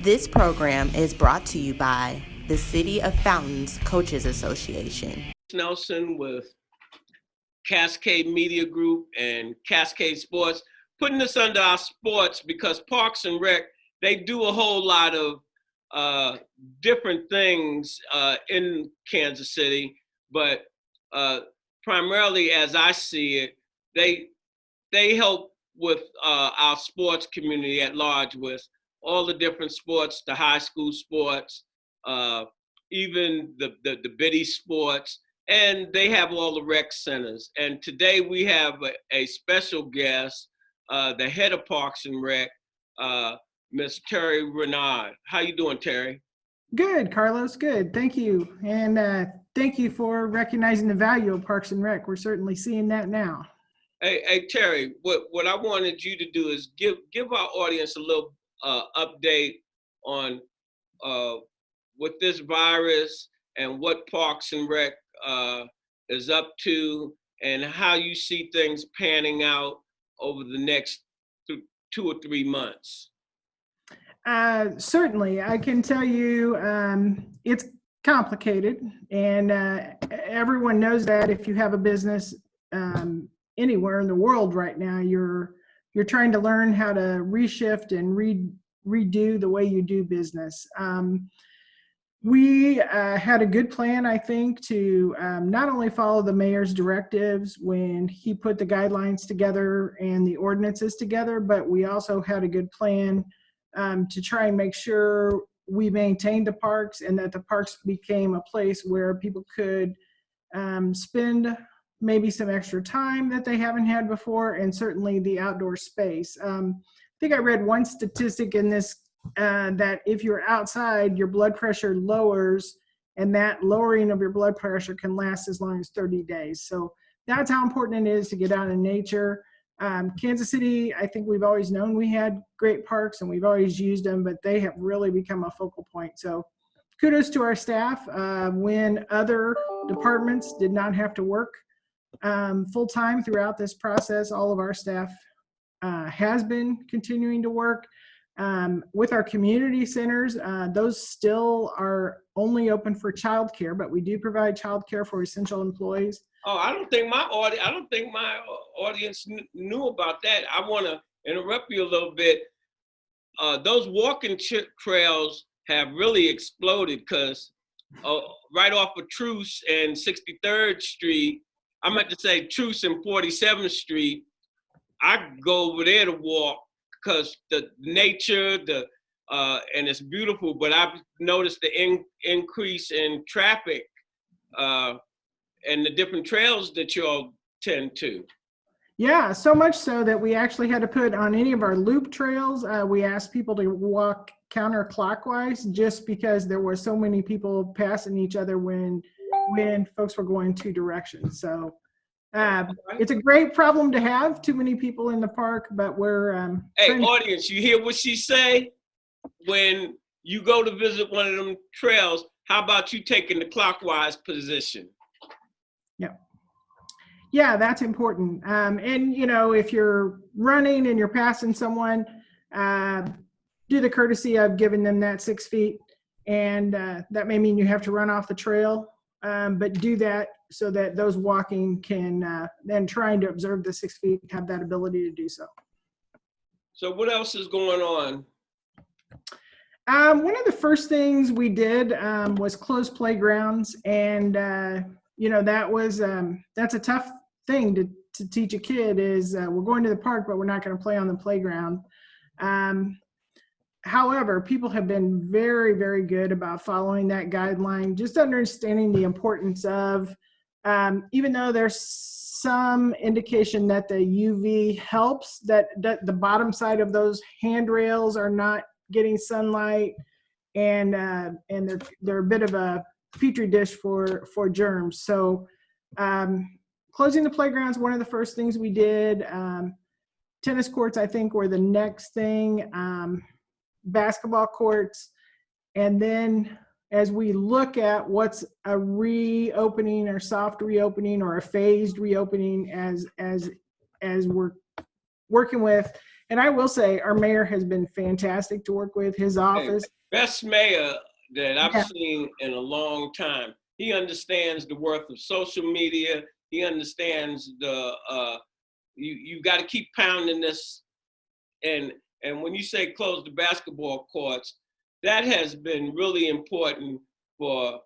This program is brought to you by the City of Fountains Coaches Association. Nelson with Cascade Media Group and Cascade Sports, putting this under our sports because Parks and Rec, they do a whole lot of different things in Kansas City, but primarily as I see it, they help with our sports community at large with all the different sports, the high school sports, even the biddy sports, and they have all the rec centers. And today we have a special guest, the head of Parks and Rec, Miss Terry Rynard. How you doing, Terry? Good, Carlos, good. Thank you. And thank you for recognizing the value of Parks and Rec. We're certainly seeing that now. Hey Terry, what I wanted you to do is give our audience a little update on with this virus and what Parks and Rec is up to and how you see things panning out over the next 2 or 3 months. Certainly, I can tell you it's complicated, and everyone knows that if you have a business anywhere in the world right now, you're trying to learn how to reshift and redo the way you do business. We had a good plan, I think, to not only follow the mayor's directives when he put the guidelines together and the ordinances together, but we also had a good plan to try and make sure we maintained the parks and that the parks became a place where people could spend maybe some extra time that they haven't had before, and certainly the outdoor space. I think I read one statistic in this that if you're outside, your blood pressure lowers, and that lowering of your blood pressure can last as long as 30 days. So that's how important it is to get out in nature. Kansas City, I think we've always known we had great parks and we've always used them, but they have really become a focal point. So kudos to our staff. When other departments did not have to work full-time throughout this process, all of our staff has been continuing to work. With our community centers, those still are only open for childcare, but we do provide childcare for essential employees. Oh, I don't think my audience knew about that. I want to interrupt you a little bit. Those walking trails have really exploded because right off of Truce and 63rd Street, I meant to say Truce and 47th Street, I go over there to walk because the nature, and it's beautiful, but I've noticed the increase in traffic and the different trails that y'all tend to. Yeah, so much so that we actually had to put on any of our loop trails, we asked people to walk counterclockwise just because there were so many people passing each other when folks were going two directions. So it's a great problem to have, too many people in the park, but we're hey, audience, you hear what she say? When you go to visit one of them trails, how about you taking the clockwise position? Yeah, that's important. And you know, if you're running and you're passing someone, do the courtesy of giving them that 6 feet, and that may mean you have to run off the trail, but do that so that those walking can then trying to observe the 6 feet have that ability to do so. So what else is going on? One of the first things we did was close playgrounds, and you know, that's a tough thing to teach a kid is we're going to the park, but we're not going to play on the playground. However, people have been very, very good about following that guideline, just understanding the importance of, even though there's some indication that the UV helps, that the bottom side of those handrails are not getting sunlight, and they're a bit of a petri dish for germs. So closing the playgrounds, one of the first things we did. Tennis courts, I think, were the next thing. Basketball courts, and then as we look at what's a reopening or soft reopening or a phased reopening, as we're working with And I will say our mayor has been fantastic to work with, his office. Best mayor that I've Yeah. seen in a long time. He understands the worth of social media. He understands you got to keep pounding this. And when you say close the basketball courts, that has been really important for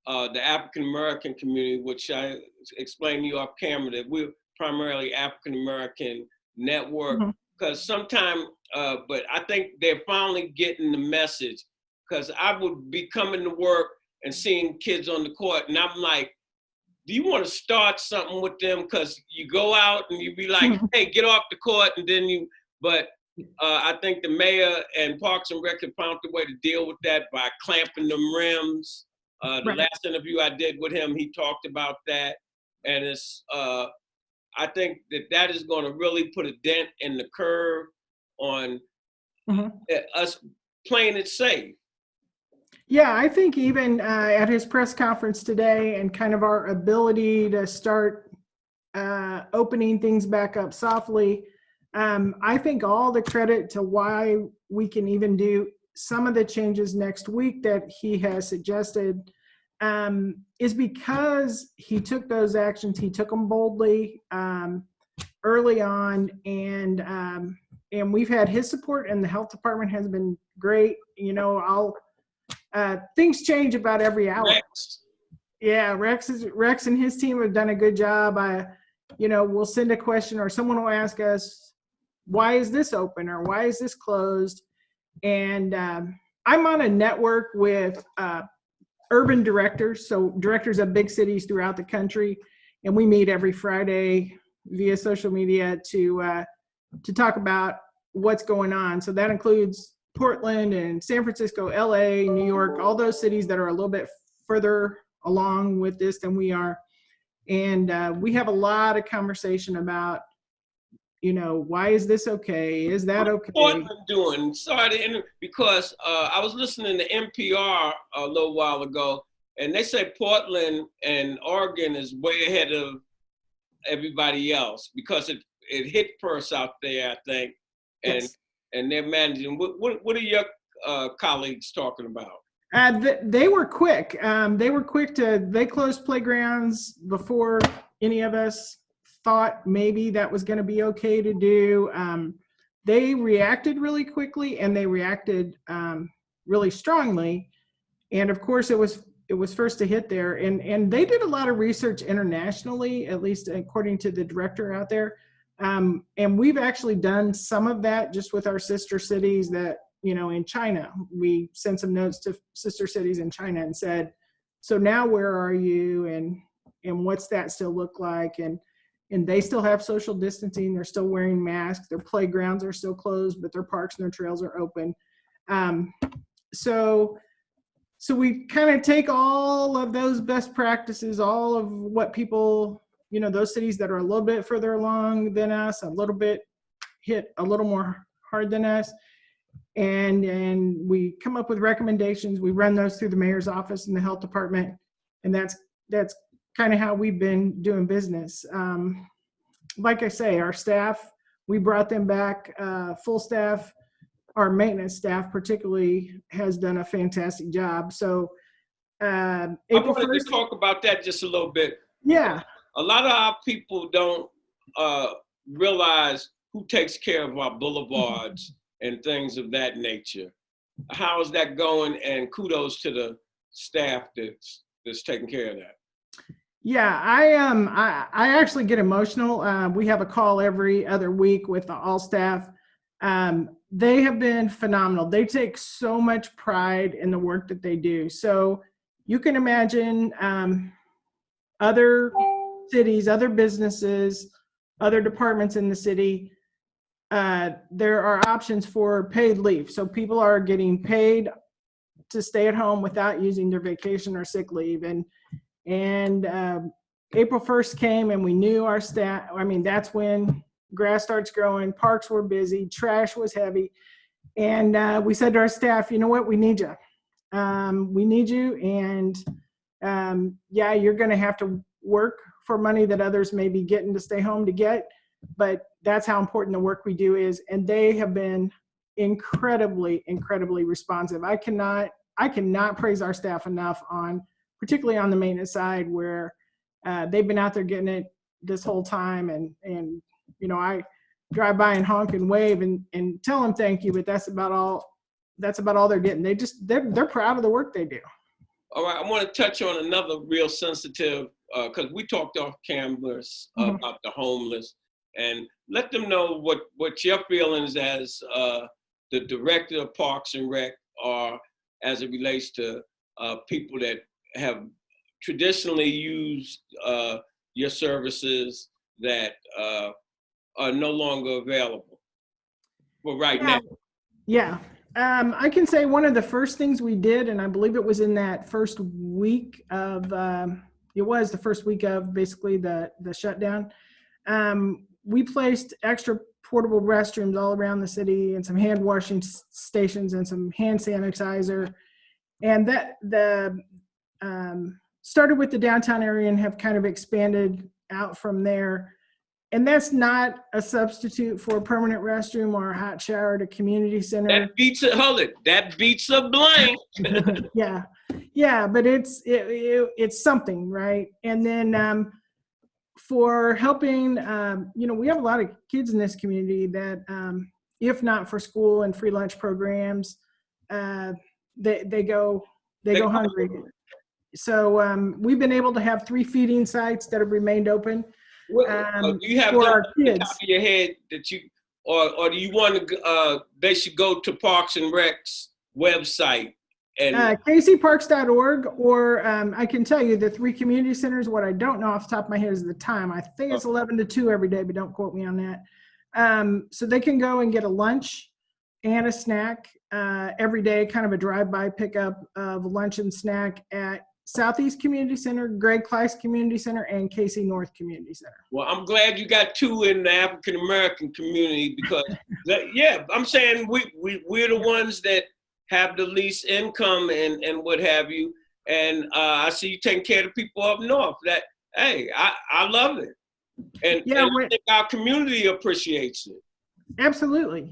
the African American community, which I explained to you off camera that we're primarily African American network. Because sometimes, but I think they're finally getting the message. Because I would be coming to work and seeing kids on the court, and I'm like, do you want to start something with them? Because you go out and you be like, hey, get off the court, and then but I think the mayor and Parks and Rec have found a way to deal with that by clamping them rims. The last interview I did with him, he talked about that. And it's, I think that is going to really put a dent in the curve on us playing it safe. Yeah, I think even at his press conference today and kind of our ability to start opening things back up softly, I think all the credit to why we can even do some of the changes next week that he has suggested is because he took those actions. He took them boldly early on, and we've had his support, and the health department has been great. You know, things change about every hour. Yeah, Rex and his team have done a good job. We'll send a question, or someone will ask us, why is this open, or why is this closed? And I'm on a network with urban directors, so directors of big cities throughout the country, and we meet every Friday via social media to talk about what's going on. So that includes Portland and San Francisco, LA, New York, all those cities that are a little bit further along with this than we are. And we have a lot of conversation about, why is this okay? Is that okay? What's Portland doing? Sorry to interrupt, because I was listening to NPR a little while ago, and they say Portland and Oregon is way ahead of everybody else because it hit first out there, I think, and Yes. And they're managing. What are your colleagues talking about? They were quick. They closed playgrounds before any of us thought maybe that was going to be okay to do. They reacted really quickly, and they reacted really strongly. And of course, it was first to hit there. And they did a lot of research internationally, at least according to the director out there. And we've actually done some of that just with our sister cities that, in China. We sent some notes to sister cities in China and said, so now where are you, and what's that still look like? And they still have social distancing. They're still wearing masks. Their playgrounds are still closed, but their parks and their trails are open. So we kind of take all of those best practices, all of what people, those cities that are a little bit further along than us, a little bit hit a little more hard than us, and we come up with recommendations. We run those through the mayor's office and the health department, and that's kind of how we've been doing business. Like I say, our staff, we brought them back full staff. Our maintenance staff particularly has done a fantastic job. So I April wanted 1st, to talk about that just a little bit. yeah. A lot of our people don't realize who takes care of our boulevards and things of that nature. How is that going? And kudos to the staff that's taking care of that. Yeah, I actually get emotional. We have a call every other week with all staff. They have been phenomenal. They take so much pride in the work that they do. So you can imagine other cities, other businesses, other departments in the city. There are options for paid leave. So people are getting paid to stay at home without using their vacation or sick leave. And April 1st came, and we knew our staff. I mean, that's when grass starts growing, parks were busy, trash was heavy. And we said to our staff, you know what, we need you. We need you. And yeah, you're going to have to work for money that others may be getting to stay home to get. but that's how important the work we do is. And they have been incredibly, incredibly responsive. I cannot praise our staff enough particularly on the maintenance side, where they've been out there getting it this whole time. And I drive by and honk and wave and tell them thank you, but that's about all they're getting. They're proud of the work they do. All right, I want to touch on another real sensitive, because we talked off cameras about the homeless, and let them know what your feelings as the director of Parks and Rec are as it relates to people that have traditionally used your services that are no longer available for right now. Yeah. I can say one of the first things we did, and I believe it was in that first week of, basically the shutdown. We placed extra portable restrooms all around the city and some hand washing stations and some hand sanitizer. And that started with the downtown area and have kind of expanded out from there. And that's not a substitute for a permanent restroom or a hot shower at a community center. That beats it. Hold it. That beats a blank. Yeah, but it's something, right? And then for helping, we have a lot of kids in this community that, if not for school and free lunch programs, they go hungry. So we've been able to have 3 feeding sites that have remained open. Do you have for that our on the kids. top of your head that you, or do you want to? They should go to Parks and Rec's website and kcparks.org, or I can tell you the 3 community centers. What I don't know off the top of my head is the time. I think it's 11 to 2 every day, but don't quote me on that. So they can go and get a lunch and a snack every day, kind of a drive-by pickup of lunch and snack at Southeast Community Center, Greg Kleiss Community Center, and Casey North Community Center. Well, I'm glad you got 2 in the African American community, because I'm saying we're the ones that have the least income and what have you. And I see you taking care of people up north. That, hey, I love it, and I think our community appreciates it. Absolutely.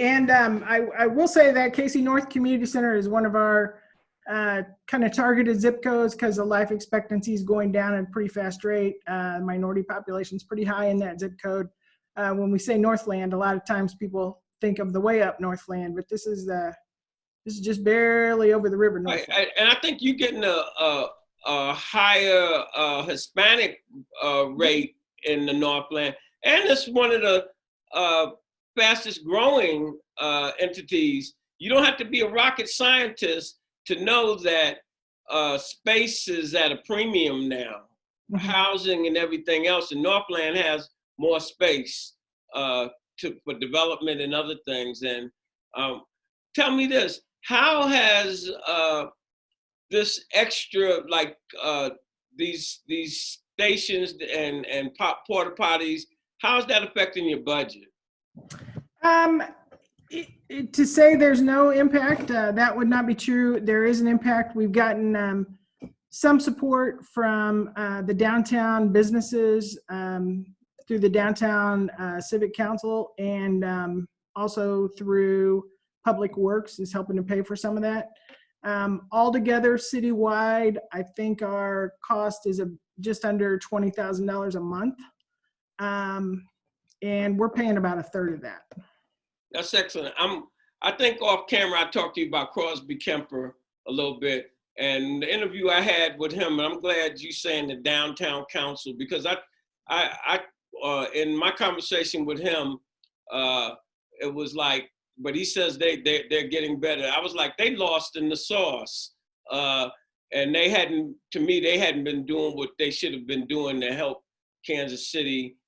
And I will say that Casey North Community Center is one of our kind of targeted zip codes, because the life expectancy is going down at a pretty fast rate. Minority population is pretty high in that zip code. When we say Northland, a lot of times people think of the way up Northland, but this is just barely over the river. And I think you're getting a higher Hispanic rate in the Northland, and it's one of the fastest growing entities. You don't have to be a rocket scientist to know that space is at a premium now, housing and everything else. And Northland has more space for development and other things. And tell me this, how has this extra, like these stations and porta potties, how's that affecting your budget? To say there's no impact, that would not be true. There is an impact. We've gotten some support from the downtown businesses through the downtown civic council, and also through Public Works is helping to pay for some of that. Altogether, citywide, I think our cost is just under $20,000 a month, and we're paying about a third of that. That's excellent. I think off camera I talked to you about Crosby Kemper a little bit, and the interview I had with him, and I'm glad you saying the downtown council, because I in my conversation with him, it was like, but he says they're getting better. I was like, they lost in the sauce, and they hadn't been doing what they should have been doing to help Kansas City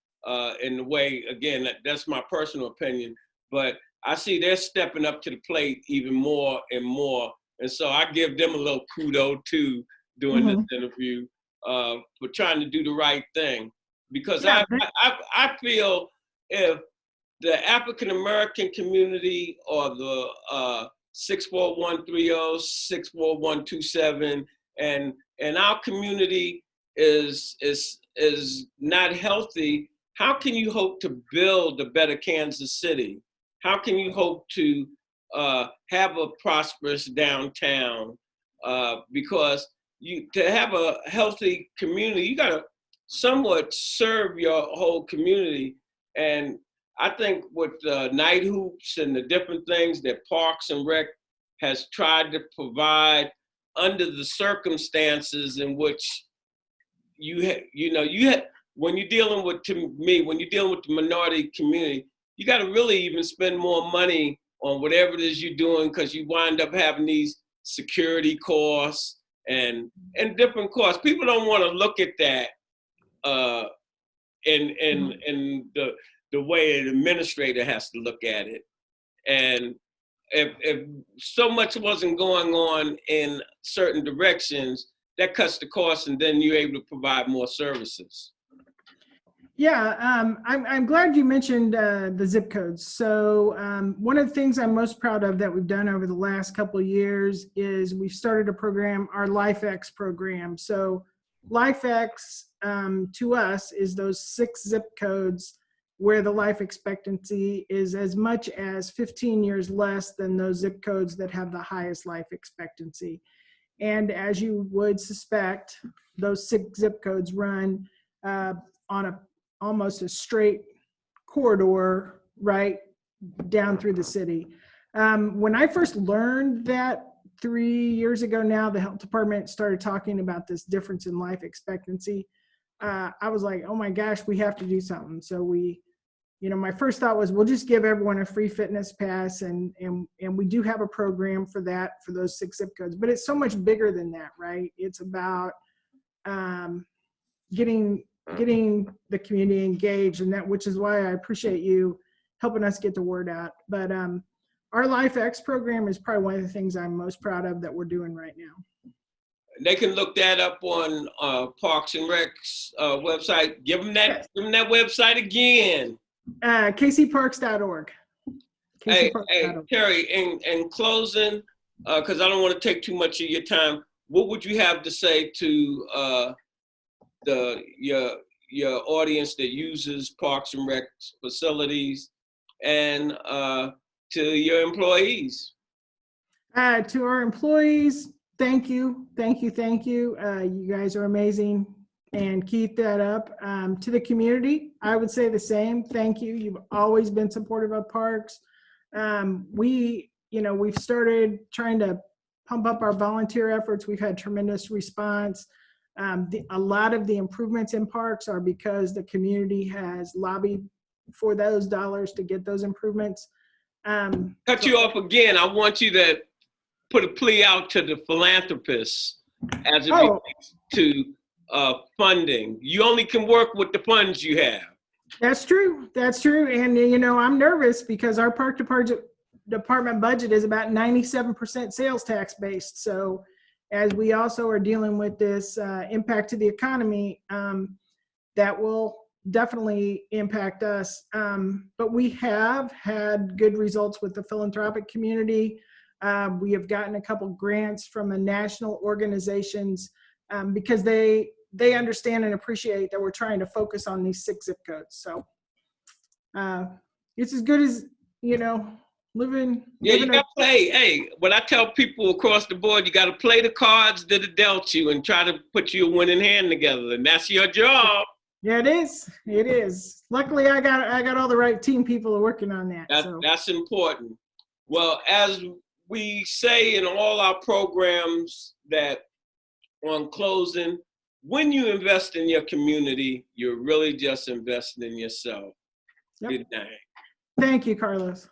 in the way. Again, that's my personal opinion. But I see they're stepping up to the plate even more and more. And so I give them a little kudo too during this interview for trying to do the right thing. Because I feel if the African American community or the 64130, 64127, and our community is not healthy, how can you hope to build a better Kansas City? How can you hope to have a prosperous downtown? Because to have a healthy community, you got to somewhat serve your whole community. And I think with night hoops and the different things that Parks and Rec has tried to provide under the circumstances in which when you're dealing with, to me, when you're dealing with the minority community, you got to really even spend more money on whatever it is you're doing, because you wind up having these security costs and different costs. People don't want to look at that in the way an administrator has to look at it. And if so much wasn't going on in certain directions, that cuts the cost, and then you're able to provide more services. Yeah, I'm glad you mentioned the zip codes. So one of the things I'm most proud of that we've done over the last couple of years is we've started a program, our LifeX program. So LifeX to us is those 6 zip codes where the life expectancy is as much as 15 years less than those zip codes that have the highest life expectancy. And as you would suspect, those 6 zip codes run on almost a straight corridor right down through the city. When I first learned that 3 years ago now, the health department started talking about this difference in life expectancy. I was like, oh my gosh, we have to do something. So my first thought was, we'll just give everyone a free fitness pass, and we do have a program for that, for those 6 zip codes, but it's so much bigger than that, right? It's about getting the community engaged, and that, which is why I appreciate you helping us get the word out. But our LifeX program is probably one of the things I'm most proud of that we're doing right now. They can look that up on Parks and Rec's website. Give them that website again. kcparks.org. Hey, Terry, in closing, because I don't want to take too much of your time, what would you have to say to your audience that uses Parks and Rec facilities, and to your employees? To our employees, thank you. You guys are amazing, and keep that up. To the community, I would say the same. Thank you. You've always been supportive of parks. We've started trying to pump up our volunteer efforts. We've had tremendous response. A lot of the improvements in parks are because the community has lobbied for those dollars to get those improvements. Cut you off again. I want you to put a plea out to the philanthropists as it relates to funding. You only can work with the funds you have. That's true. And I'm nervous because our park department budget is about 97% sales tax based. So as we also are dealing with this impact to the economy, that will definitely impact us. But we have had good results with the philanthropic community. We have gotten a couple grants from the national organizations because they understand and appreciate that we're trying to focus on these 6 zip codes. So it's as good as, living. Yeah, you got to play. Hey, what I tell people across the board, you got to play the cards that are dealt you and try to put you a winning hand together, and that's your job. Yeah, it is. It is. Luckily, I got all the right team people working on that. That's important. Well, as we say in all our programs, that on closing, when you invest in your community, you're really just investing in yourself. Yep. Good night. Thank you, Carlos.